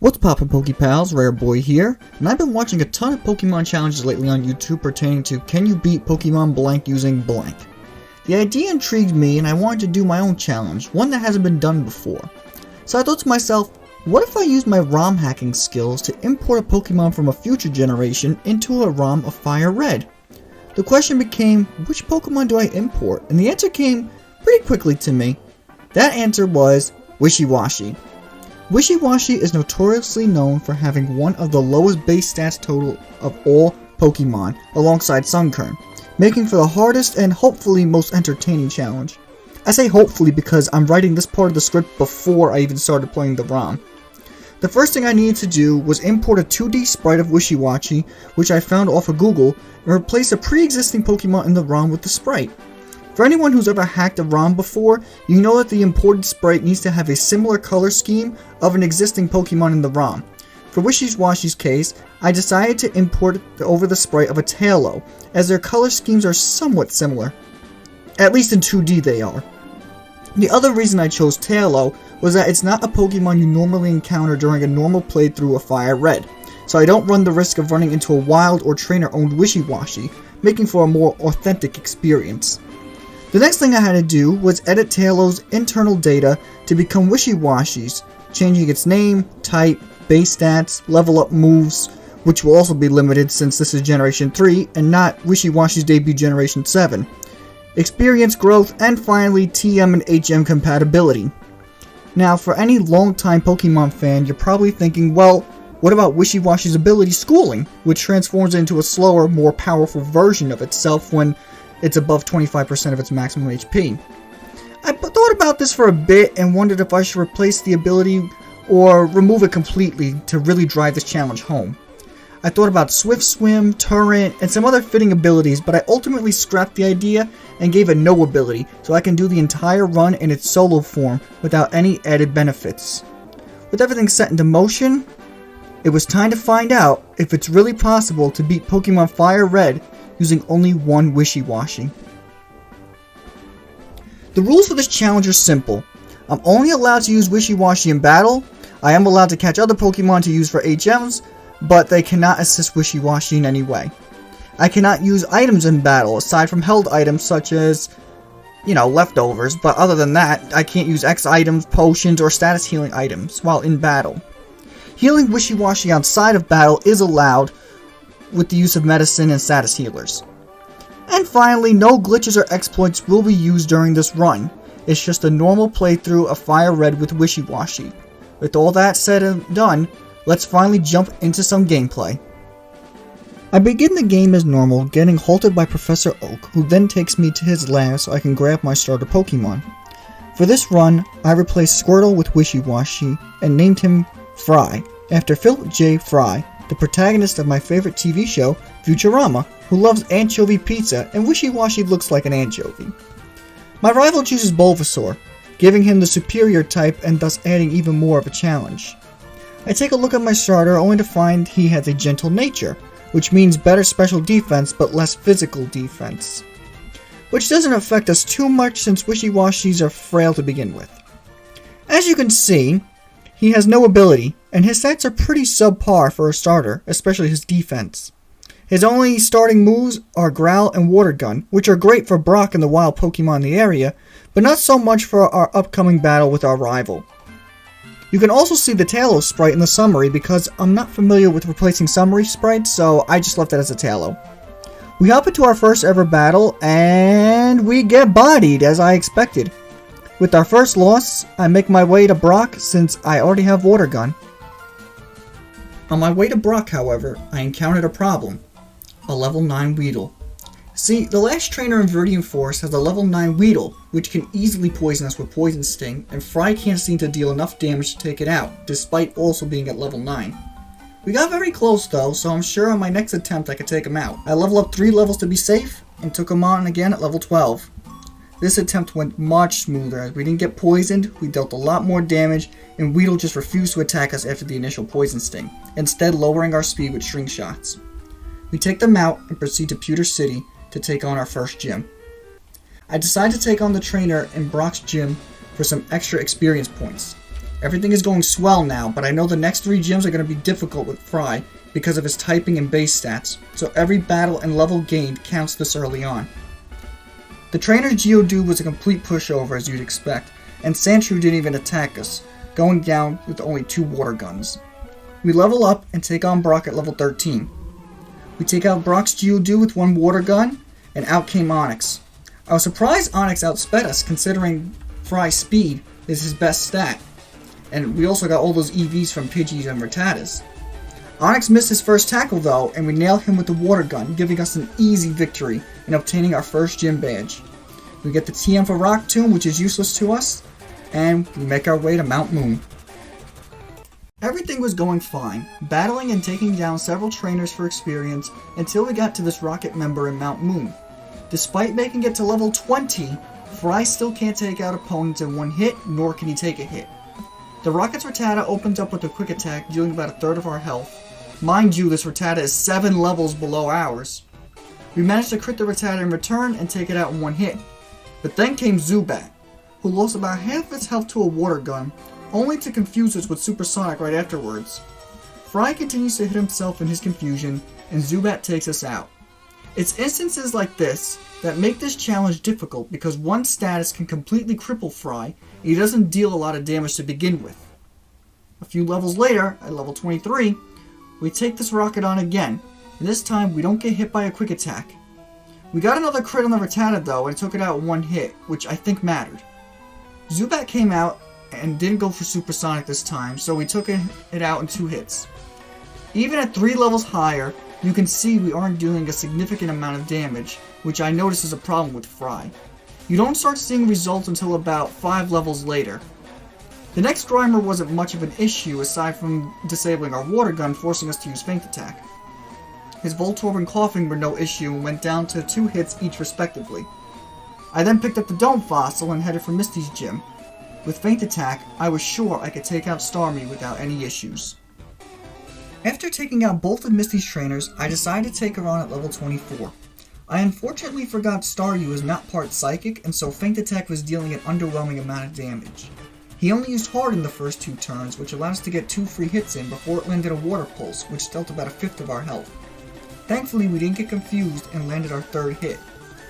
What's poppin' Pokepals, Rare Boy here, and I've been watching a ton of Pokemon challenges lately on YouTube pertaining to can you beat Pokemon blank using blank. The idea intrigued me and I wanted to do my own challenge, one that hasn't been done before. So I thought to myself, what if I use my ROM hacking skills to import a Pokemon from a future generation into a ROM of Fire Red? The question became, which Pokemon do I import? And the answer came pretty quickly to me. That answer was Wishiwashi. Wishiwashi is notoriously known for having one of the lowest base stats total of all Pokemon, alongside Sunkern, making for the hardest and hopefully most entertaining challenge. I say hopefully because I'm writing this part of the script before I even started playing the ROM. The first thing I needed to do was import a 2D sprite of Wishiwashi, which I found off of Google, and replace a pre-existing Pokemon in the ROM with the sprite. For anyone who's ever hacked a ROM before, you know that the imported sprite needs to have a similar color scheme of an existing Pokemon in the ROM. For Wishiwashi's case, I decided to import over the sprite of a Taillow, as their color schemes are somewhat similar. At least in 2D they are. The other reason I chose Taillow was that it's not a Pokemon you normally encounter during a normal playthrough of Fire Red, so I don't run the risk of running into a wild or trainer-owned Wishiwashi, making for a more authentic experience. The next thing I had to do was edit Taillow's internal data to become Wishiwashi's, changing its name, type, base stats, level up moves, which will also be limited since this is Generation 3 and not Wishiwashi's debut Generation 7, experience growth, and finally TM and HM compatibility. Now for any long-time Pokemon fan, you're probably thinking, well, what about Wishiwashi's ability Schooling, which transforms into a slower, more powerful version of itself when it's above 25% of its maximum HP. I thought about this for a bit and wondered if I should replace the ability or remove it completely to really drive this challenge home. I thought about Swift Swim, Turret, and some other fitting abilities, but I ultimately scrapped the idea and gave it no ability, so I can do the entire run in its solo form without any added benefits. With everything set into motion, it was time to find out if it's really possible to beat Pokemon Fire Red using only one Wishiwashi. The rules for this challenge are simple. I'm only allowed to use Wishiwashi in battle. I am allowed to catch other Pokemon to use for HMs, but they cannot assist Wishiwashi in any way. I cannot use items in battle, aside from held items such as, leftovers, but other than that, I can't use X items, potions, or status healing items while in battle. Healing Wishiwashi outside of battle is allowed with the use of medicine and status healers. And finally, no glitches or exploits will be used during this run. It's just a normal playthrough of Fire Red with Wishiwashi. With all that said and done, let's finally jump into some gameplay. I begin the game as normal, getting halted by Professor Oak, who then takes me to his lab so I can grab my starter Pokemon. For this run, I replaced Squirtle with Wishiwashi and named him Fry, after Philip J. Fry, the protagonist of my favorite TV show, Futurama, who loves anchovy pizza and Wishiwashi looks like an anchovy. My rival chooses Bulbasaur, giving him the superior type and thus adding even more of a challenge. I take a look at my starter only to find he has a gentle nature, which means better special defense but less physical defense. Which doesn't affect us too much since Wishiwashis are frail to begin with. As you can see, he has no ability, and his stats are pretty subpar for a starter, especially his defense. His only starting moves are Growl and Water Gun, which are great for Brock and the wild Pokemon in the area, but not so much for our upcoming battle with our rival. You can also see the Taillow sprite in the summary because I'm not familiar with replacing summary sprites, so I just left it as a Taillow. We hop into our first ever battle, and we get bodied as I expected. With our first loss, I make my way to Brock since I already have Water Gun. On my way to Brock, however, I encountered a problem. A level 9 Weedle. See, the last trainer in Viridian Forest has a level 9 Weedle, which can easily poison us with Poison Sting, and Fry can't seem to deal enough damage to take it out, despite also being at level 9. We got very close though, so I'm sure on my next attempt I could take him out. I leveled up 3 levels to be safe, and took him on again at level 12. This attempt went much smoother as we didn't get poisoned, we dealt a lot more damage, and Weedle just refused to attack us after the initial Poison Sting, instead lowering our speed with string shots. We take them out and proceed to Pewter City to take on our first gym. I decide to take on the trainer in Brock's gym for some extra experience points. Everything is going swell now, but I know the next 3 gyms are going to be difficult with Fry because of his typing and base stats, so every battle and level gained counts this early on. The trainer's Geodude was a complete pushover as you'd expect, and Sandshrew didn't even attack us, going down with only 2 water guns. We level up and take on Brock at level 13. We take out Brock's Geodude with 1 water gun, and out came Onix. I was surprised Onix outsped us considering Fry's speed is his best stat, and we also got all those EVs from Pidgeys and Rattatas. Onix missed his first tackle though, and we nailed him with the water gun, giving us an easy victory and obtaining our first gym badge. We get the TM for Rock Tomb, which is useless to us, and we make our way to Mount Moon. Everything was going fine, battling and taking down several trainers for experience until we got to this rocket member in Mount Moon. Despite making it to level 20, Fry still can't take out opponents in 1 hit, nor can he take a hit. The rocket's Rattata opens up with a quick attack, dealing about a third of our health. Mind you, this Rattata is 7 levels below ours. We managed to crit the Rattata in return and take it out in 1 hit. But then came Zubat, who lost about half of its health to a water gun, only to confuse us with Supersonic right afterwards. Fry continues to hit himself in his confusion, and Zubat takes us out. It's instances like this that make this challenge difficult because one status can completely cripple Fry, and he doesn't deal a lot of damage to begin with. A few levels later, at level 23, we take this rocket on again, and this time we don't get hit by a quick attack. We got another crit on the Rattata though and took it out in 1 hit, which I think mattered. Zubat came out and didn't go for Supersonic this time, so we took it out in 2 hits. Even at 3 levels higher, you can see we aren't doing a significant amount of damage, which I notice is a problem with Fry. You don't start seeing results until about 5 levels later. The next Grimer wasn't much of an issue aside from disabling our water gun, forcing us to use Feint Attack. His Voltorb and Coughing were no issue and went down to 2 hits each respectively. I then picked up the Dome Fossil and headed for Misty's gym. With Feint Attack, I was sure I could take out Starmie without any issues. After taking out both of Misty's trainers, I decided to take her on at level 24. I unfortunately forgot Staryu is not part Psychic, and so Feint Attack was dealing an underwhelming amount of damage. He only used Hard in the first 2 turns, which allowed us to get 2 free hits in before it landed a Water Pulse, which dealt about a fifth of our health. Thankfully, we didn't get confused and landed our 3rd hit.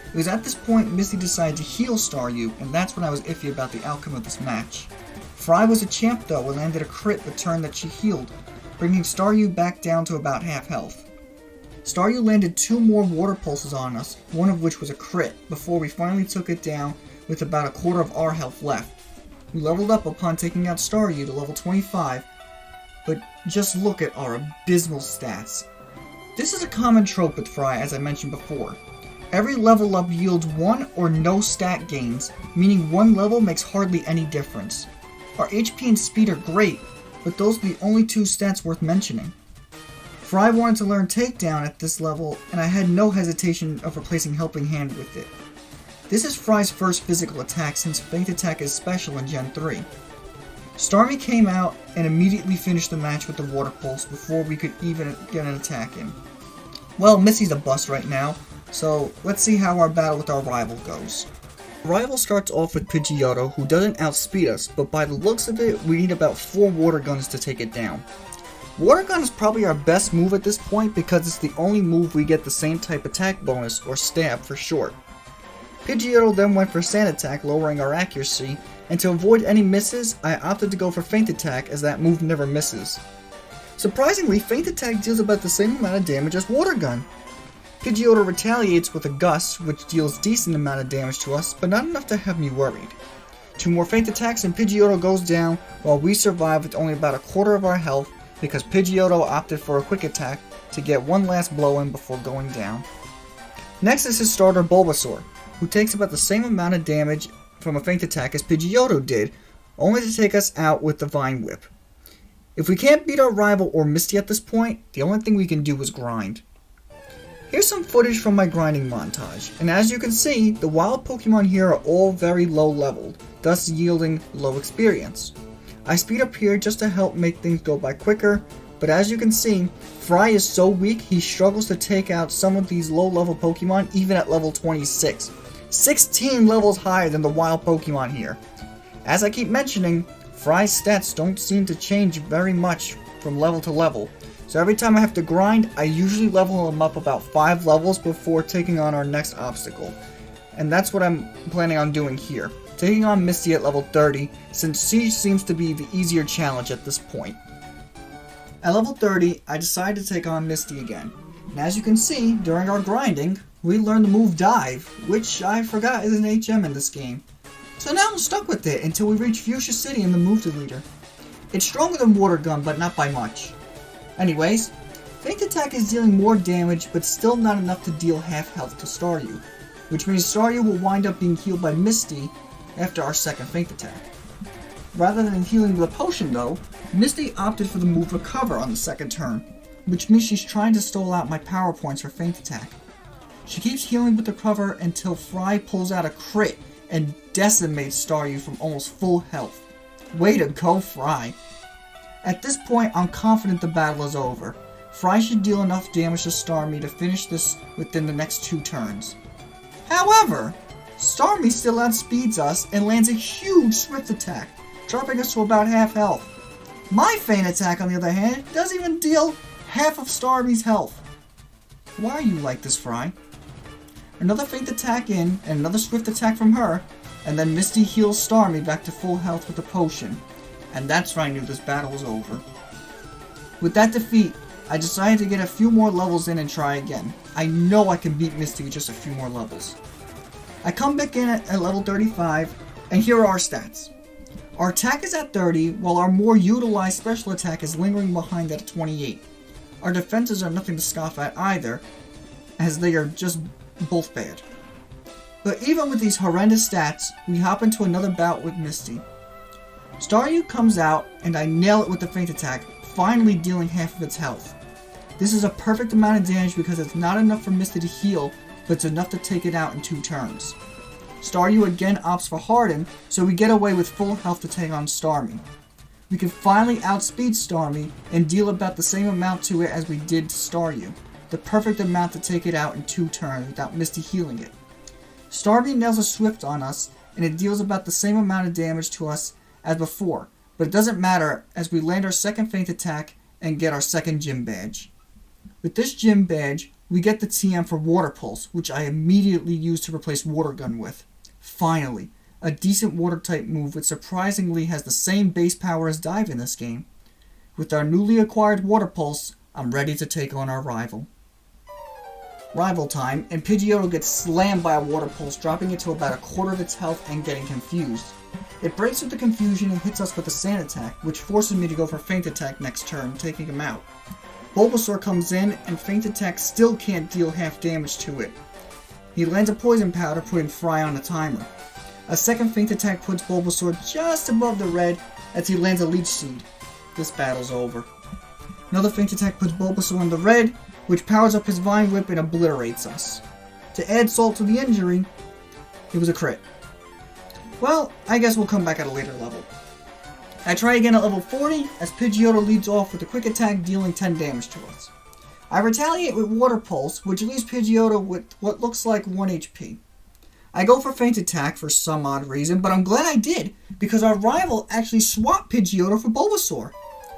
It was at this point Misty decided to heal Staryu, and that's when I was iffy about the outcome of this match. Fry was a champ though and landed a crit the turn that she healed, bringing Staryu back down to about half health. Staryu landed 2 more Water Pulses on us, one of which was a crit, before we finally took it down with about a quarter of our health left. We leveled up upon taking out Staryu to level 25, but just look at our abysmal stats. This is a common trope with Fry, as I mentioned before. Every level up yields 1 or no stat gains, meaning 1 level makes hardly any difference. Our HP and speed are great, but those are the only 2 stats worth mentioning. Fry wanted to learn Takedown at this level, and I had no hesitation of replacing Helping Hand with it. This is Fry's first physical attack since Feint Attack is special in Gen 3. Starmie came out and immediately finished the match with the Water Pulse before we could even get an attack in. Well, Misty's a bust right now, so let's see how our battle with our rival goes. Our rival starts off with Pidgeotto, who doesn't outspeed us, but by the looks of it, we need about 4 water guns to take it down. Water gun is probably our best move at this point because it's the only move we get the same type attack bonus, or stab for short. Pidgeotto then went for Sand Attack, lowering our accuracy, and to avoid any misses, I opted to go for Feint Attack as that move never misses. Surprisingly, Feint Attack deals about the same amount of damage as Water Gun. Pidgeotto retaliates with a Gust, which deals decent amount of damage to us, but not enough to have me worried. 2 more Feint Attacks and Pidgeotto goes down, while we survive with only about a quarter of our health because Pidgeotto opted for a Quick Attack to get 1 last blow in before going down. Next is his starter Bulbasaur, who takes about the same amount of damage from a Feint Attack as Pidgeotto did, only to take us out with the Vine Whip. If we can't beat our rival or Misty at this point, the only thing we can do is grind. Here's some footage from my grinding montage, and as you can see, the wild Pokemon here are all very low leveled, thus yielding low experience. I speed up here just to help make things go by quicker, but as you can see, Fry is so weak he struggles to take out some of these low level Pokemon even at level 26. 16 levels higher than the wild Pokemon here. As I keep mentioning, Fry's stats don't seem to change very much from level to level, so every time I have to grind, I usually level him up about 5 levels before taking on our next obstacle. And that's what I'm planning on doing here, taking on Misty at level 30, since she seems to be the easier challenge at this point. At level 30, I decided to take on Misty again, and as you can see, during our grinding, we learned the move Dive, which I forgot is an HM in this game. So now I'm stuck with it until we reach Fuchsia City and the move deleter. It's stronger than Water Gun, but not by much. Anyways, Feint Attack is dealing more damage, but still not enough to deal half health to Staryu, which means Staryu will wind up being healed by Misty after our second Feint Attack. Rather than healing with a potion though, Misty opted for the move Recover on the second turn, which means she's trying to stall out my power points for Feint Attack. She keeps healing with Recover until Fry pulls out a crit and decimates Staryu from almost full health. Way to go, Fry! At this point, I'm confident the battle is over. Fry should deal enough damage to Starmie to finish this within the next 2 turns. However, Starmie still outspeeds us and lands a huge Swift Attack, dropping us to about half health. My Feint Attack, on the other hand, doesn't even deal half of Starmie's health. Why are you like this, Fry? Another Feint Attack in, and another Swift Attack from her, and then Misty heals Starmie back to full health with a potion. And that's when I knew this battle was over. With that defeat, I decided to get a few more levels in and try again. I know I can beat Misty with just a few more levels. I come back in at level 35, and here are our stats. Our attack is at 30, while our more utilized special attack is lingering behind at 28. Our defenses are nothing to scoff at either, as they are just both bad. But even with these horrendous stats, we hop into another bout with Misty. Staryu comes out, and I nail it with the Feint Attack, finally dealing half of its health. This is a perfect amount of damage because it's not enough for Misty to heal, but it's enough to take it out in 2 turns. Staryu again opts for Harden, so we get away with full health to take on Starmie. We can finally outspeed Starmie and deal about the same amount to it as we did to Staryu, the perfect amount to take it out in 2 turns without Misty healing it. Starmie nails a Swift on us, and it deals about the same amount of damage to us as before, but it doesn't matter as we land our second Feint Attack and get our second Gym Badge. With this Gym Badge, we get the TM for Water Pulse, which I immediately use to replace Water Gun with. Finally, a decent Water-type move which surprisingly has the same base power as Dive in this game. With our newly acquired Water Pulse, I'm ready to take on our rival. Rival time, and Pidgeotto gets slammed by a Water Pulse, dropping it to about a quarter of its health and getting confused. It breaks with the confusion and hits us with a Sand Attack, which forces me to go for Feint Attack next turn, taking him out. Bulbasaur comes in, and Feint Attack still can't deal half damage to it. He lands a Poison Powder, putting Fry on a timer. A second Feint Attack puts Bulbasaur just above the red as he lands a Leech Seed. This battle's over. Another Feint Attack puts Bulbasaur in the red, which powers up his Vine Whip and obliterates us. To add salt to the injury, it was a crit. Well, I guess we'll come back at a later level. I try again at level 40, as Pidgeotto leads off with a quick attack dealing 10 damage to us. I retaliate with Water Pulse, which leaves Pidgeotto with what looks like 1 HP. I go for Feint Attack for some odd reason, but I'm glad I did, because our rival actually swapped Pidgeotto for Bulbasaur.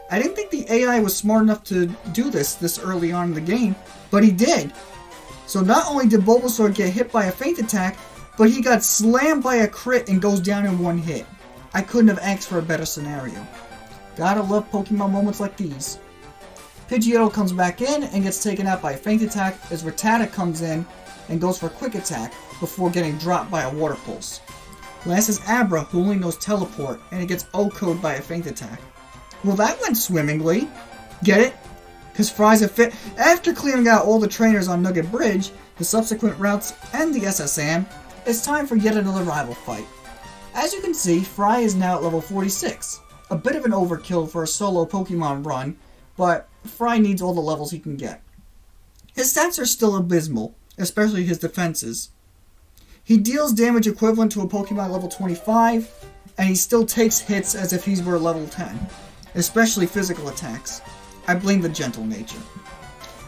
I didn't think the AI was smart enough to do this early on in the game, but he did. So not only did Bulbasaur get hit by a Feint Attack, but he got slammed by a crit and goes down in 1 hit. I couldn't have asked for a better scenario. Gotta love Pokemon moments like these. Pidgeotto comes back in and gets taken out by a Feint Attack as Rattata comes in and goes for a Quick Attack before getting dropped by a Water Pulse. Last is Abra, who only knows Teleport, and it gets O-code by a Feint Attack. Well, that went swimmingly. Get it? Because Fry's a fit. After clearing out all the trainers on Nugget Bridge, the subsequent routes, and the SSM, it's time for yet another rival fight. As you can see, Fry is now at level 46. A bit of an overkill for a solo Pokemon run, but Fry needs all the levels he can get. His stats are still abysmal, especially his defenses. He deals damage equivalent to a Pokemon level 25, and he still takes hits as if he were level 10, especially physical attacks. I blame the gentle nature.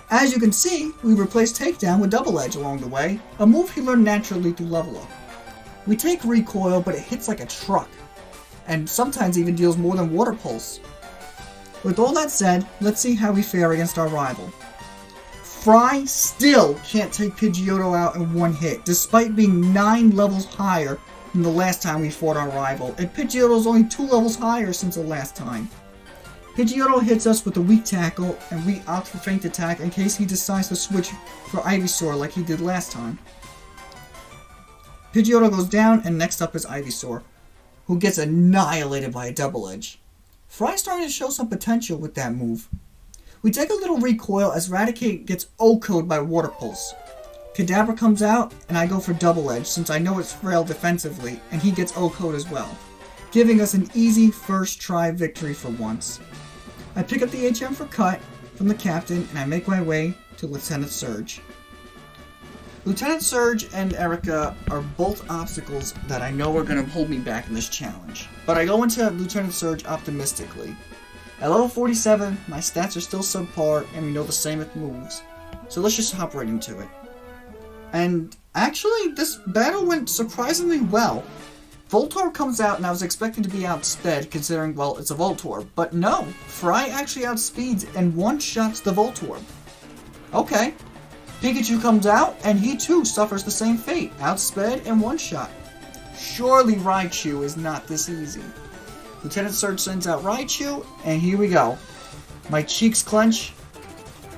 As you can see, we replaced Takedown with Double Edge along the way, a move he learned naturally through level up. We take Recoil, but it hits like a truck. and sometimes even deals more than Water Pulse. With all that said, let's see how we fare against our rival. Fry still can't take Pidgeotto out in one hit, despite being 9 levels higher than the last time we fought our rival, and Pidgeotto's only 2 levels higher since the last time. Pidgeotto hits us with a weak tackle, and we opt for Feint Attack in case he decides to switch for Ivysaur like he did last time. Pidgeotto goes down, and next up is Ivysaur, who gets annihilated by a Double Edge. Fry's starting to show some potential with that move. We take a little recoil as Raticate gets O-Code by Water Pulse. Kadabra comes out, and I go for Double Edge since I know it's frail defensively, and he gets O-Code as well, giving us an easy first try victory for once. I pick up the HM for Cut from the captain, and I make my way to Lieutenant Surge. Lieutenant Surge and Erika are both obstacles that I know are going to hold me back in this challenge, but I go into Lieutenant Surge optimistically. At level 47, my stats are still subpar, and we know the same with moves, so let's just hop right into it. And actually, this battle went surprisingly well. Voltorb comes out, and I was expecting to be outsped, considering, well, it's a Voltorb. But no, Fry actually outspeeds and one-shots the Voltorb. Okay. Pikachu comes out, and he too suffers the same fate, outsped and one-shot. Surely Raichu is not this easy. Lieutenant Surge sends out Raichu, and here we go. My cheeks clench,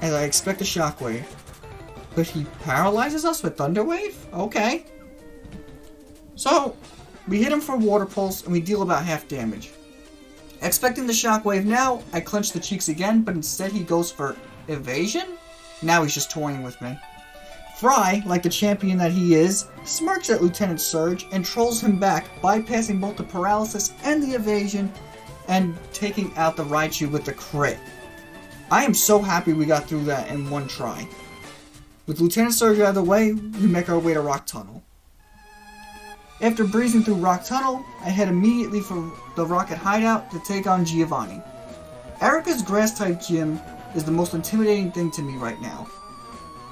as I expect a Shockwave. But he paralyzes us with Thunder Wave? Okay. So, we hit him for Water Pulse, and we deal about half damage. Expecting the Shockwave now, I clench the cheeks again, but instead he goes for Evasion? Now he's just toying with me. Fry, like the champion that he is, smirks at Lieutenant Surge and trolls him back, bypassing both the Paralysis and the Evasion, and taking out the Raichu with the crit. I am so happy we got through that in one try. With Lieutenant Surge out of the way, we make our way to Rock Tunnel. After breezing through Rock Tunnel, I head immediately for the Rocket Hideout to take on Giovanni. Erika's Grass-type gym is the most intimidating thing to me right now.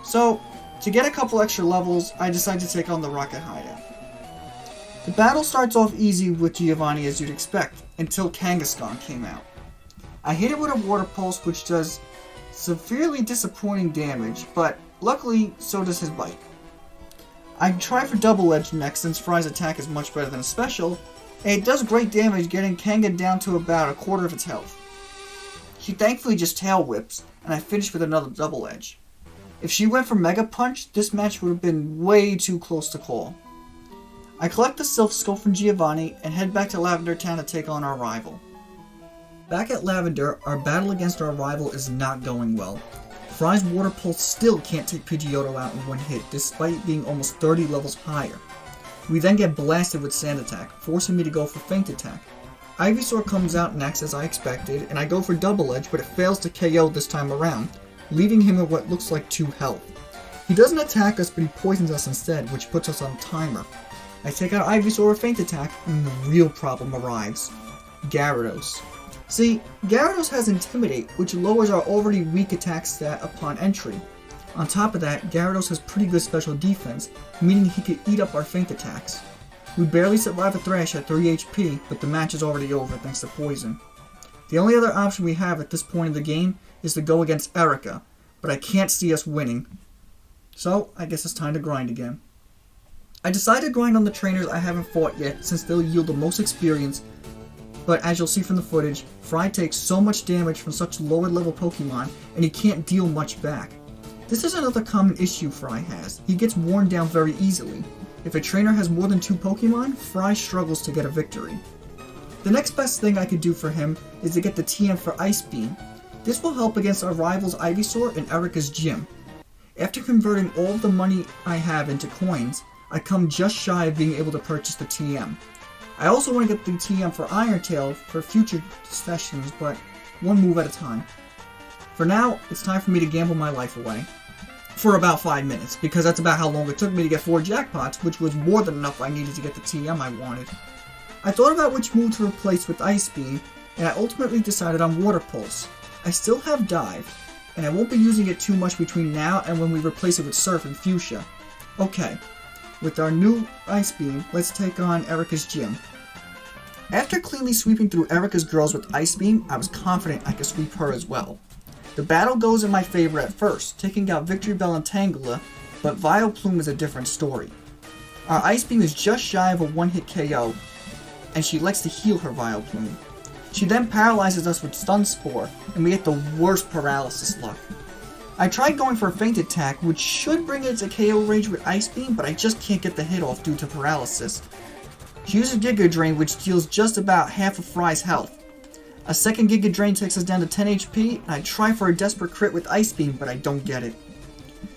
So, to get a couple extra levels, I decide to take on the Rocket Hideout. The battle starts off easy with Giovanni as you'd expect, until Kangaskhan came out. I hit it with a Water Pulse which does severely disappointing damage, but luckily so does his bite. I try for Double Edge next since Fry's attack is much better than a special, and it does great damage getting Kanga down to about a quarter of its health. She thankfully just Tail Whips, and I finish with another Double Edge. If she went for Mega Punch, this match would have been way too close to call. I collect the Silph Scope from Giovanni and head back to Lavender Town to take on our rival. Back at Lavender, our battle against our rival is not going well. Fry's Water Pulse still can't take Pidgeotto out in one hit, despite being almost 30 levels higher. We then get blasted with Sand Attack, forcing me to go for Feint Attack. Ivysaur comes out and acts as I expected, and I go for Double Edge, but it fails to KO this time around, leaving him at what looks like 2 health. He doesn't attack us, but he poisons us instead, which puts us on timer. I take out Ivysaur with Feint Attack, and the real problem arrives. Gyarados. See, Gyarados has Intimidate, which lowers our already weak attack stat upon entry. On top of that, Gyarados has pretty good special defense, meaning he could eat up our Feint Attacks. We barely survive a Thrash at 3 HP, but the match is already over thanks to Poison. The only other option we have at this point in the game is to go against Erika, but I can't see us winning. So, I guess it's time to grind again. I decide to grind on the trainers I haven't fought yet since they'll yield the most experience, but as you'll see from the footage, Fry takes so much damage from such lower level Pokemon and he can't deal much back. This is another common issue Fry has. He gets worn down very easily. If a trainer has more than 2 Pokemon, Fry struggles to get a victory. The next best thing I could do for him is to get the TM for Ice Beam. This will help against our rivals Ivysaur and Erika's Gym. After converting all of the money I have into coins, I come just shy of being able to purchase the TM. I also want to get the TM for Iron Tail for future sessions, but one move at a time. For now, it's time for me to gamble my life away. For about 5 minutes, because that's about how long it took me to get 4 jackpots, which was more than enough I needed to get the TM I wanted. I thought about which move to replace with Ice Beam, and I ultimately decided on Water Pulse. I still have Dive, and I won't be using it too much between now and when we replace it with Surf and Fuchsia. Okay, with our new Ice Beam, let's take on Erika's Gym. After cleanly sweeping through Erica's girls with Ice Beam, I was confident I could sweep her as well. The battle goes in my favor at first, taking out Victory Bell and Tangela, but Vileplume is a different story. Our Ice Beam is just shy of a one-hit KO, and she likes to heal her Vileplume. She then paralyzes us with Stun Spore, and we get the worst paralysis luck. I tried going for a feint attack, which should bring it to KO range with Ice Beam, but I just can't get the hit off due to paralysis. She uses Giga Drain, which deals just about half of Fry's health. A second Giga Drain takes us down to 10 HP, and I try for a desperate crit with Ice Beam, but I don't get it.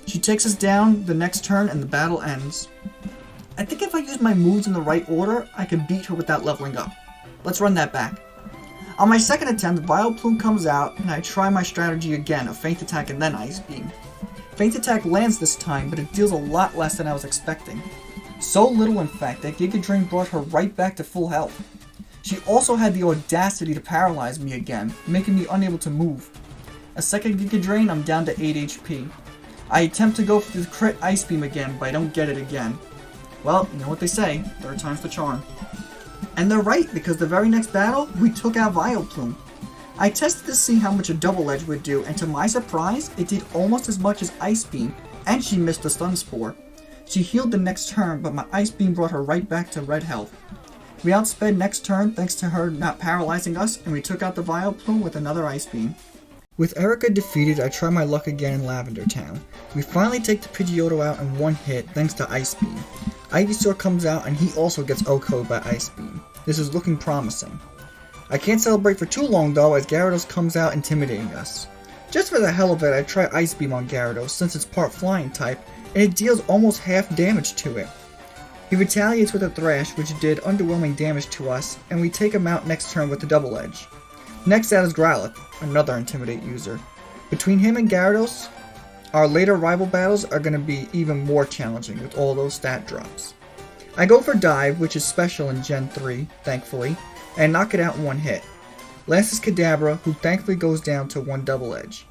She takes us down the next turn, and the battle ends. I think if I use my moves in the right order, I can beat her without leveling up. Let's run that back. On my second attempt, Vileplume comes out, and I try my strategy again, a feint attack and then Ice Beam. Feint attack lands this time, but it deals a lot less than I was expecting. So little in fact that Giga Drain brought her right back to full health. She also had the audacity to paralyze me again, making me unable to move. A second Giga Drain, I'm down to 8 HP. I attempt to go for the crit Ice Beam again, but I don't get it again. Well, you know what they say, third time's the charm. And they're right, because the very next battle, we took out Vileplume. I tested to see how much a Double Edge would do, and to my surprise, it did almost as much as Ice Beam, and she missed the Stun Spore. She healed the next turn, but my Ice Beam brought her right back to red health. We outsped next turn thanks to her not paralyzing us, and we took out the Vileplume with another Ice Beam. With Erika defeated, I try my luck again in Lavender Town. We finally take the Pidgeotto out in one hit thanks to Ice Beam. Ivysaur comes out and he also gets OHKO'd by Ice Beam. This is looking promising. I can't celebrate for too long though as Gyarados comes out intimidating us. Just for the hell of it, I try Ice Beam on Gyarados since it's part flying type and it deals almost half damage to it. He retaliates with a Thrash which did underwhelming damage to us and we take him out next turn with the Double Edge. Next out is Growlithe, another Intimidate user. Between him and Gyarados, our later rival battles are going to be even more challenging with all those stat drops. I go for Dive, which is special in Gen 3, thankfully, and knock it out in one hit. Last is Kadabra, who thankfully goes down to one Double Edge.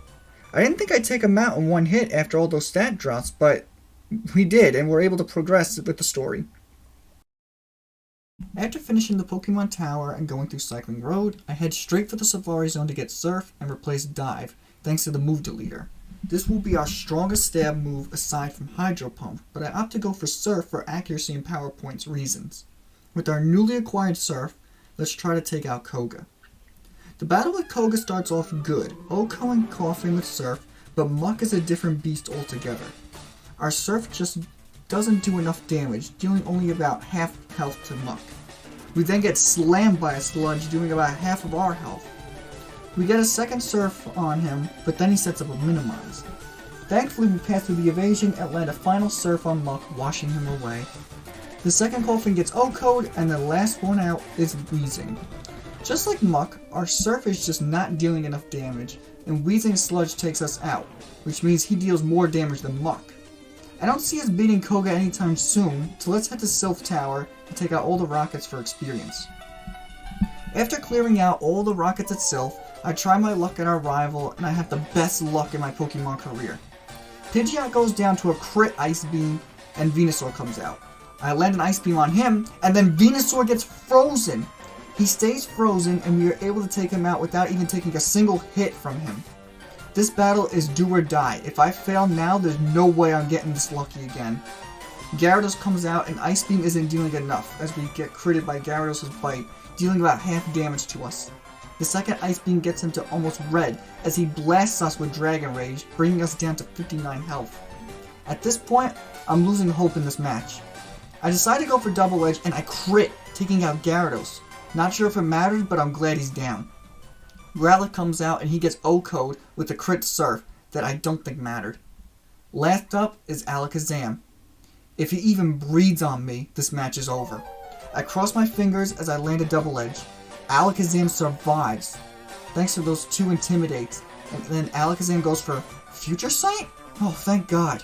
I didn't think I'd take him out in one hit after all those stat drops, but we did, and we're able to progress with the story. After finishing the Pokemon Tower and going through Cycling Road, I head straight for the Safari Zone to get Surf and replace Dive, thanks to the move deleter. This will be our strongest stab move aside from Hydro Pump, but I opt to go for Surf for accuracy and power points reasons. With our newly acquired Surf, let's try to take out Koga. The battle with Koga starts off good, OHKO and Koffing with Surf, but Muck is a different beast altogether. Our Surf just doesn't do enough damage, dealing only about half health to Muck. We then get slammed by a Sludge, doing about half of our health. We get a second Surf on him, but then he sets up a Minimize. Thankfully we pass through the evasion and land a final Surf on Muck, washing him away. The second Koffing gets OHKO'd, and the last one out is Weezing. Just like Muck, our Surf is just not dealing enough damage, and Weezing's Sludge takes us out, which means he deals more damage than Muck. I don't see us beating Koga anytime soon, so let's head to Sylph Tower and take out all the rockets for experience. After clearing out all the rockets at Sylph, I try my luck at our rival, and I have the best luck in my Pokemon career. Pidgeot goes down to a crit Ice Beam, and Venusaur comes out. I land an Ice Beam on him, and then Venusaur gets frozen! He stays frozen, and we are able to take him out without even taking a single hit from him. This battle is do or die. If I fail now, there's no way I'm getting this lucky again. Gyarados comes out, and Ice Beam isn't dealing enough, as we get critted by Gyarados' bite, dealing about half damage to us. The second Ice Beam gets him to almost red, as he blasts us with Dragon Rage, bringing us down to 59 health. At this point, I'm losing hope in this match. I decide to go for Double Edge, and I crit, taking out Gyarados. Not sure if it mattered, but I'm glad he's down. Growlithe comes out, and he gets OHKO'd with a crit Surf that I don't think mattered. Last up is Alakazam. If he even breathes on me, this match is over. I cross my fingers as I land a Double Edge. Alakazam survives, thanks to those two Intimidates, and then Alakazam goes for Future Sight? Oh, thank God.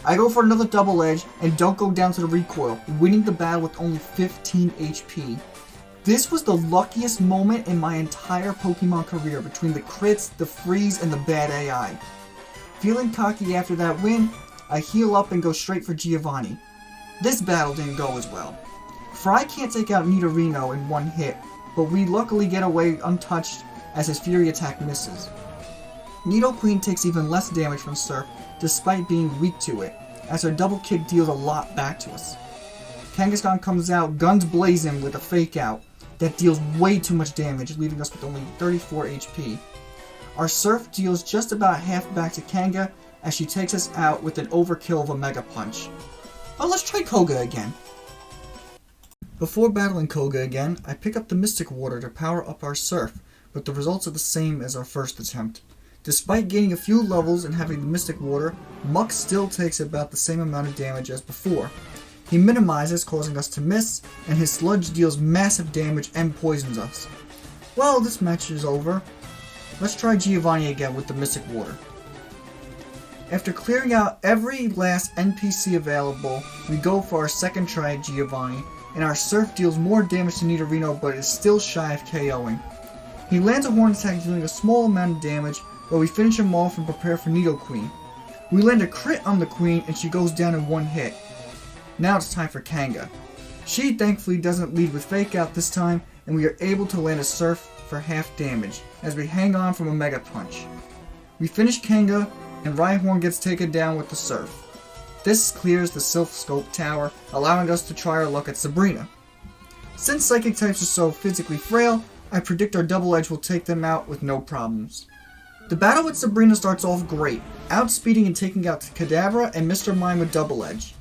I go for another Double Edge and don't go down to the recoil, winning the battle with only 15 HP. This was the luckiest moment in my entire Pokemon career between the crits, the freeze, and the bad AI. Feeling cocky after that win, I heal up and go straight for Giovanni. This battle didn't go as well. Fry can't take out Nidorino in one hit, but we luckily get away untouched as his Fury attack misses. Nidoqueen takes even less damage from Surf despite being weak to it, as her double kick deals a lot back to us. Kangaskhan comes out guns blazing with a fake out that deals way too much damage, leaving us with only 34 HP. Our Surf deals just about half back to Kanga as she takes us out with an overkill of a Mega Punch. But let's try Koga again. Before battling Koga again, I pick up the Mystic Water to power up our Surf, but the results are the same as our first attempt. Despite gaining a few levels and having the Mystic Water, Muck still takes about the same amount of damage as before. He minimizes, causing us to miss, and his Sludge deals massive damage and poisons us. Well, this match is over. Let's try Giovanni again with the Mystic Water. After clearing out every last NPC available, we go for our second try at Giovanni, and our Surf deals more damage to Nidorino but is still shy of KOing. He lands a Horn attack dealing a small amount of damage, but we finish him off and prepare for Nidoqueen. We land a crit on the Queen and she goes down in one hit. Now it's time for Kanga. She thankfully doesn't lead with Fake Out this time, and we are able to land a Surf for half damage, as we hang on from a Mega Punch. We finish Kanga, and Rhyhorn gets taken down with the Surf. This clears the Silph Scope Tower, allowing us to try our luck at Sabrina. Since Psychic types are so physically frail, I predict our Double Edge will take them out with no problems. The battle with Sabrina starts off great, outspeeding and taking out Kadabra and Mr. Mime with Double Edge.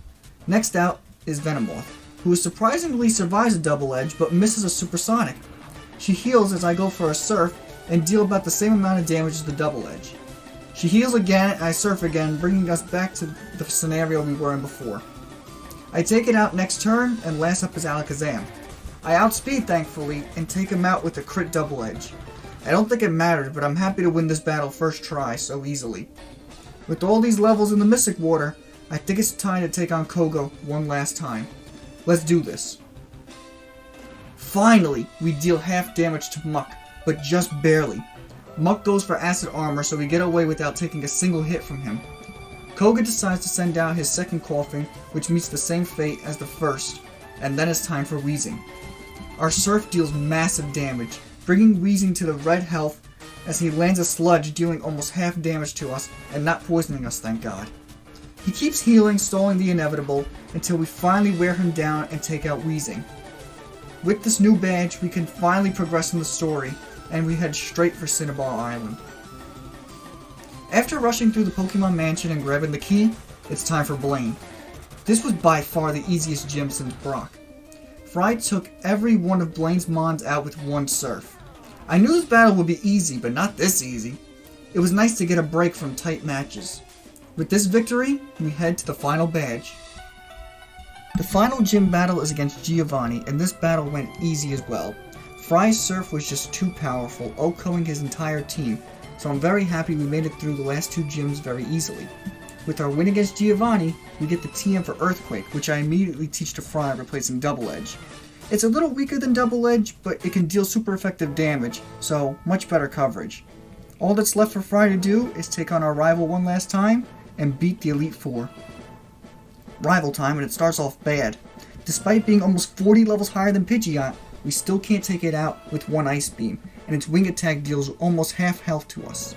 Next out is Venomoth, who surprisingly survives a Double Edge but misses a Supersonic. She heals as I go for a Surf and deal about the same amount of damage as the Double Edge. She heals again and I Surf again, bringing us back to the scenario we were in before. I take it out next turn, and last up is Alakazam. I outspeed thankfully and take him out with a crit Double Edge. I don't think it mattered, but I'm happy to win this battle first try so easily. With all these levels in the Mystic Water, I think it's time to take on Koga one last time. Let's do this. Finally, we deal half damage to Muck, but just barely. Muck goes for Acid Armor, so we get away without taking a single hit from him. Koga decides to send out his second Coughing, which meets the same fate as the first, and then it's time for Wheezing. Our Surf deals massive damage, bringing Wheezing to the red health as he lands a Sludge dealing almost half damage to us and not poisoning us, thank God. He keeps healing, stalling the inevitable, until we finally wear him down and take out Wheezing. With this new badge, we can finally progress in the story, and we head straight for Cinnabar Island. After rushing through the Pokemon Mansion and grabbing the key, it's time for Blaine. This was by far the easiest gym since Brock. Fry took every one of Blaine's Mons out with one Surf. I knew this battle would be easy, but not this easy. It was nice to get a break from tight matches. With this victory, we head to the final badge. The final gym battle is against Giovanni, and this battle went easy as well. Fry's Surf was just too powerful, OHKOing his entire team, so I'm very happy we made it through the last two gyms very easily. With our win against Giovanni, we get the TM for Earthquake, which I immediately teach to Fry, replacing Double Edge. It's a little weaker than Double Edge, but it can deal super effective damage, so much better coverage. All that's left for Fry to do is take on our rival one last time, and beat the Elite Four. Rival time, and it starts off bad. Despite being almost 40 levels higher than Pidgeot, we still can't take it out with one Ice Beam, and its Wing Attack deals almost half health to us.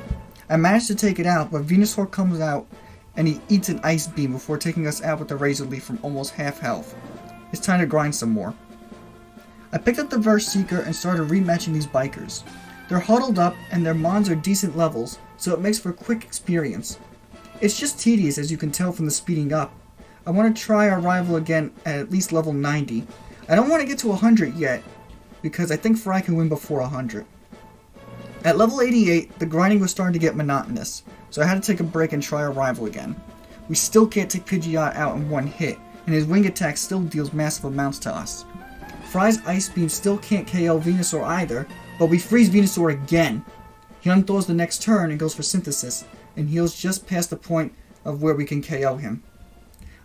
I managed to take it out, but Venusaur comes out, and he eats an Ice Beam before taking us out with the Razor Leaf from almost half health. It's time to grind some more. I picked up the Verse Seeker and started rematching these bikers. They're huddled up, and their Mons are decent levels, so it makes for quick experience. It's just tedious, as you can tell from the speeding up. I want to try our rival again at least level 90. I don't want to get to 100 yet, because I think Fry can win before 100. At level 88, the grinding was starting to get monotonous, so I had to take a break and try our rival again. We still can't take Pidgeot out in one hit, and his Wing Attack still deals massive amounts to us. Fry's Ice Beam still can't KO Venusaur either, but we freeze Venusaur again. He unthaws the next turn and goes for Synthesis, and heals just past the point of where we can KO him.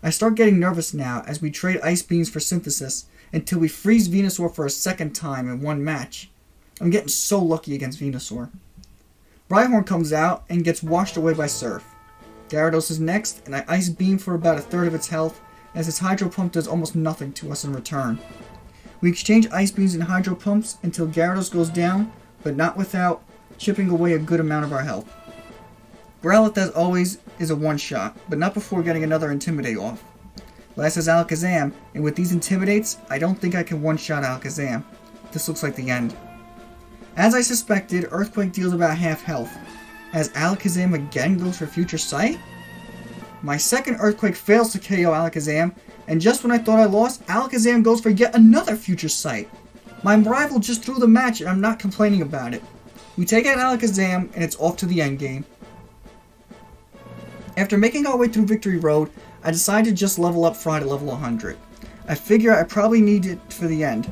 I start getting nervous now as we trade Ice Beams for Synthesis until we freeze Venusaur for a second time in one match. I'm getting so lucky against Venusaur. Rhyhorn comes out and gets washed away by Surf. Gyarados is next, and I Ice Beam for about a third of its health as its Hydro Pump does almost nothing to us in return. We exchange Ice Beams and Hydro Pumps until Gyarados goes down, but not without chipping away a good amount of our health. Growlithe, as always, is a one-shot, but not before getting another Intimidate off. Last is Alakazam, and with these Intimidates, I don't think I can one-shot Alakazam. This looks like the end. As I suspected, Earthquake deals about half health. As Alakazam again goes for Future Sight? My second Earthquake fails to KO Alakazam, and just when I thought I lost, Alakazam goes for yet another Future Sight. My rival just threw the match, and I'm not complaining about it. We take out Alakazam, and it's off to the endgame. After making our way through Victory Road, I decided to just level up Fry to level 100. I figure I probably need it for the end.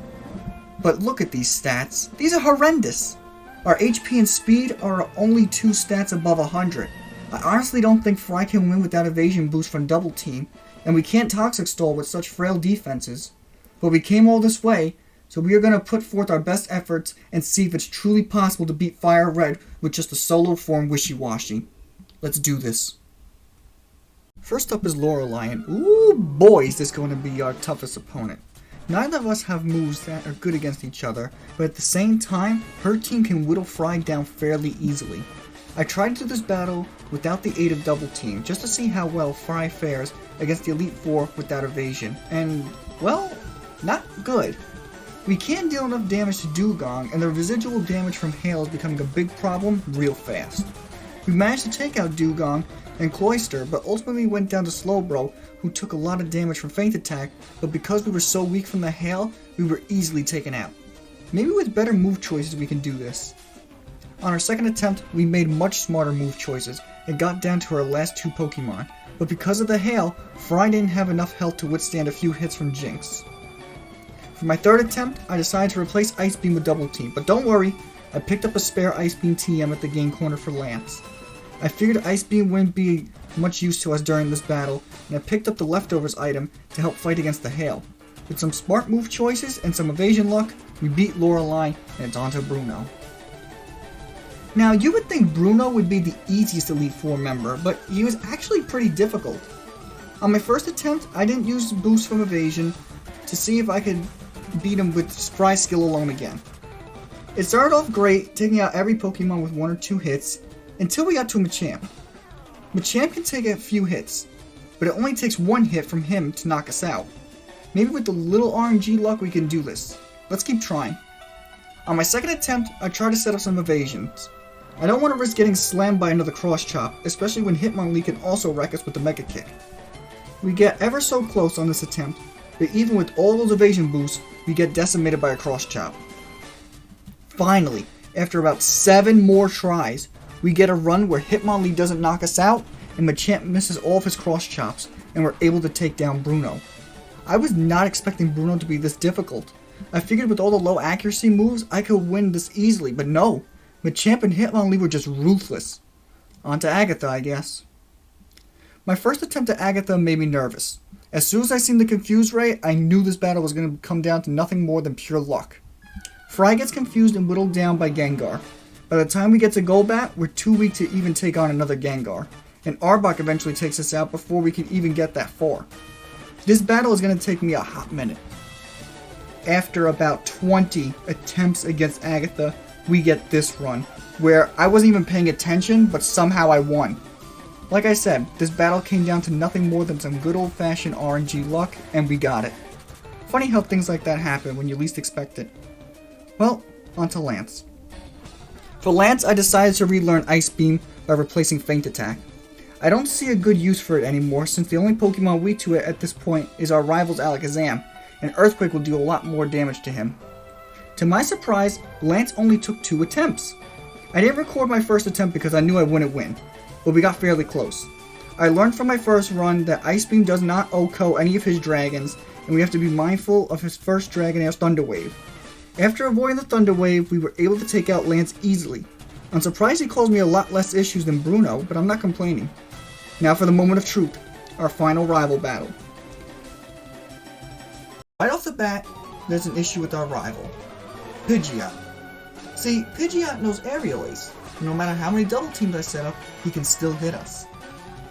But look at these stats. These are horrendous. Our HP and speed are only 2 stats above 100. I honestly don't think Fry can win without evasion boost from Double Team, and we can't Toxic Stall with such frail defenses. But we came all this way, so we are going to put forth our best efforts and see if it's truly possible to beat Fire Red with just a solo form Wishiwashi. Let's do this. First up is Lorelei, and ooh boy is this going to be our toughest opponent. Neither of us have moves that are good against each other, but at the same time, her team can whittle Fry down fairly easily. I tried to do this battle without the aid of Double Team, just to see how well Fry fares against the Elite Four without evasion, and, well, not good. We can't deal enough damage to Dewgong, and the residual damage from Hail is becoming a big problem real fast. We managed to take out Dewgong and Cloyster, but ultimately went down to Slowbro, who took a lot of damage from Feint Attack, but because we were so weak from the Hail, we were easily taken out. Maybe with better move choices we can do this. On our second attempt, we made much smarter move choices, and got down to our last 2 Pokemon, but because of the Hail, Fry didn't have enough health to withstand a few hits from Jinx. For my third attempt, I decided to replace Ice Beam with Double Team, but don't worry, I picked up a spare Ice Beam TM at the game corner for Lance. I figured Ice Beam wouldn't be much use to us during this battle, and I picked up the Leftovers item to help fight against the Hail. With some smart move choices and some evasion luck, we beat Lorelei, and it's on to Bruno. Now, you would think Bruno would be the easiest Elite Four member, but he was actually pretty difficult. On my first attempt, I didn't use boost from evasion to see if I could beat him with Fry skill alone again. It started off great, taking out every Pokemon with 1 or 2 hits, until we got to Machamp. Machamp can take a few hits, but it only takes 1 hit from him to knock us out. Maybe with the little RNG luck we can do this. Let's keep trying. On my second attempt, I tried to set up some evasions. I don't want to risk getting slammed by another Cross Chop, especially when Hitmonlee can also wreck us with the Mega Kick. We get ever so close on this attempt, but even with all those evasion boosts, we get decimated by a Cross Chop. Finally, after about 7 more tries, we get a run where Hitmonlee doesn't knock us out, and Machamp misses all of his Cross Chops, and we're able to take down Bruno. I was not expecting Bruno to be this difficult. I figured with all the low accuracy moves, I could win this easily, but no. Machamp and Hitmonlee were just ruthless. On to Agatha, I guess. My first attempt at Agatha made me nervous. As soon as I seen the Confuse Ray, I knew this battle was going to come down to nothing more than pure luck. Fry gets confused and whittled down by Gengar. By the time we get to Golbat, we're too weak to even take on another Gengar, and Arbok eventually takes us out before we can even get that far. This battle is going to take me a hot minute. After about 20 attempts against Agatha, we get this run, where I wasn't even paying attention, but somehow I won. Like I said, this battle came down to nothing more than some good old-fashioned RNG luck, and we got it. Funny how things like that happen when you least expect it. Well, on to Lance. For Lance, I decided to relearn Ice Beam by replacing Feint Attack. I don't see a good use for it anymore, since the only Pokemon weak to it at this point is our rival's Alakazam, and Earthquake will do a lot more damage to him. To my surprise, Lance only took 2 attempts. I didn't record my first attempt because I knew I wouldn't win, but we got fairly close. I learned from my first run that Ice Beam does not OHKO any of his dragons, and we have to be mindful of his first Dragonair's Thunder Wave. After avoiding the Thunder Wave, we were able to take out Lance easily. I'm surprised he caused me a lot less issues than Bruno, but I'm not complaining. Now for the moment of truth, our final rival battle. Right off the bat, there's an issue with our rival, Pidgeot. See, Pidgeot knows Aerial Ace. No matter how many double teams I set up, he can still hit us.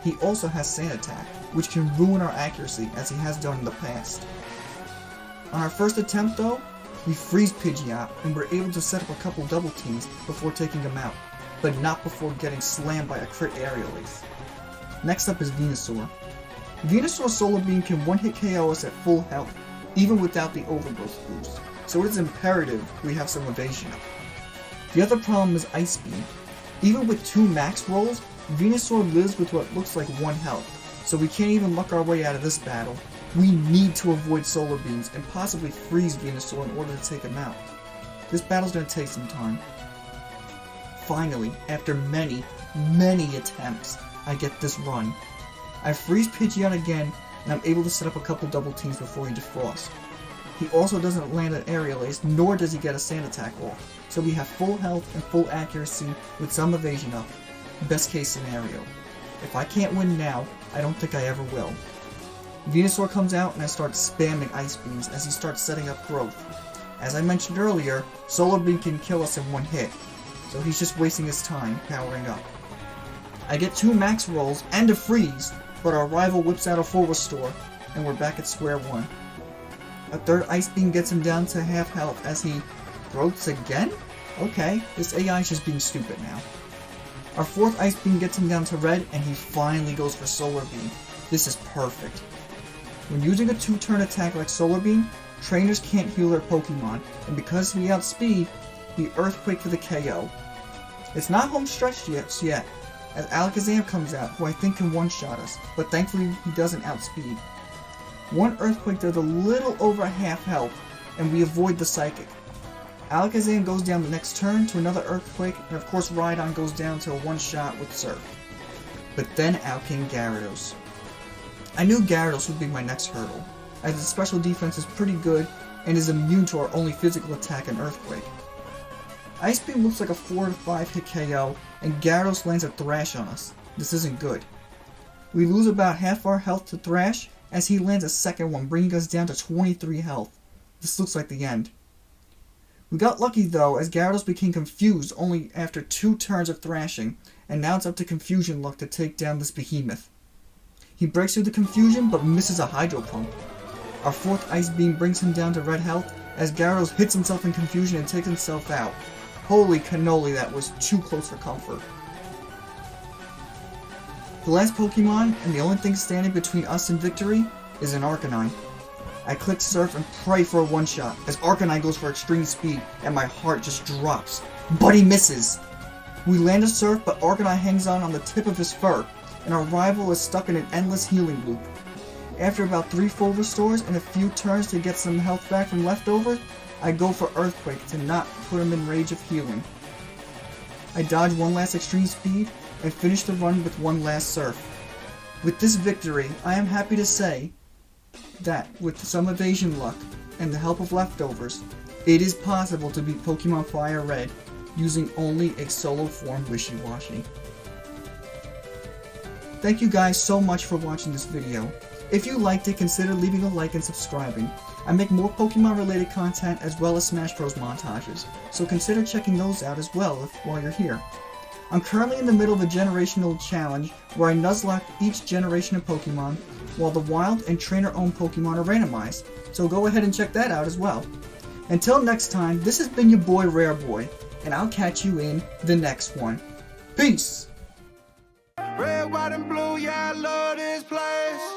He also has Sand Attack, which can ruin our accuracy as he has done in the past. On our first attempt though, We freeze Pidgeot, and we're able to set up a couple double teams before taking him out, but not before getting slammed by a crit aerial ace. Next up is Venusaur. Venusaur's Solar Beam can one-hit KO us at full health, even without the Overgrowth boost, so it is imperative we have some evasion up. The other problem is Ice Beam. Even with 2 max rolls, Venusaur lives with what looks like 1 health, so we can't even luck our way out of this battle. We need to avoid Solar Beams and possibly freeze Venusaur in order to take him out. This battle's going to take some time. Finally, after many attempts, I get this run. I freeze Pidgeot again, and I'm able to set up a couple double teams before he defrosts. He also doesn't land an aerial ace, nor does he get a sand attack off, so we have full health and full accuracy with some evasion up. Best case scenario. If I can't win now, I don't think I ever will. Venusaur comes out and I start spamming Ice Beams as he starts setting up growth. As I mentioned earlier, Solar Beam can kill us in 1 hit, so he's just wasting his time powering up. I get 2 max rolls and a freeze, but our rival whips out a full restore, and we're back at square one. A third Ice Beam gets him down to half health as he growths again? Okay, this AI is just being stupid now. Our 4th Ice Beam gets him down to red, and he finally goes for Solar Beam. This is perfect. When using a 2-turn attack like Solar Beam, trainers can't heal their Pokemon, and because we outspeed, we Earthquake for the KO. It's not home stretch yet, as Alakazam comes out, who I think can one-shot us, but thankfully he doesn't outspeed. 1 Earthquake does a little over half health, and we avoid the Psychic. Alakazam goes down the next turn to another Earthquake, and of course Rhydon goes down to a one-shot with Surf. But then out came Gyarados. I knew Gyarados would be my next hurdle, as his special defense is pretty good and is immune to our only physical attack and Earthquake. Ice Beam looks like a 4 to 5 hit KO, and Gyarados lands a Thrash on us. This isn't good. We lose about half our health to Thrash, as he lands a second one, bringing us down to 23 health. This looks like the end. We got lucky though, as Gyarados became confused only after 2 turns of thrashing, and now it's up to Confusion luck to take down this behemoth. He breaks through the confusion, but misses a Hydro Pump. Our 4th Ice Beam brings him down to red health, as Gyarados hits himself in confusion and takes himself out. Holy cannoli, that was too close for comfort. The last Pokemon, and the only thing standing between us and victory, is an Arcanine. I click Surf and pray for a one-shot, as Arcanine goes for extreme speed, and my heart just drops. But he misses! We land a Surf, but Arcanine hangs on the tip of his fur, and our rival is stuck in an endless healing loop. After about 3 full restores and a few turns to get some health back from leftovers, I go for Earthquake to not put him in rage of healing. I dodge one last extreme speed and finish the run with one last Surf. With this victory, I am happy to say that with some evasion luck and the help of leftovers, it is possible to beat Pokemon Fire Red using only a solo form Wishiwashi. Thank you guys so much for watching this video. If you liked it, consider leaving a like and subscribing. I make more Pokemon related content as well as Smash Bros montages, so consider checking those out as well while you're here. I'm currently in the middle of a generational challenge where I Nuzlocke each generation of Pokemon, while the wild and trainer-owned Pokemon are randomized, so go ahead and check that out as well. Until next time, this has been your boy Rare Boy, and I'll catch you in the next one. Peace! Red, white, and blue, yeah, I love this place.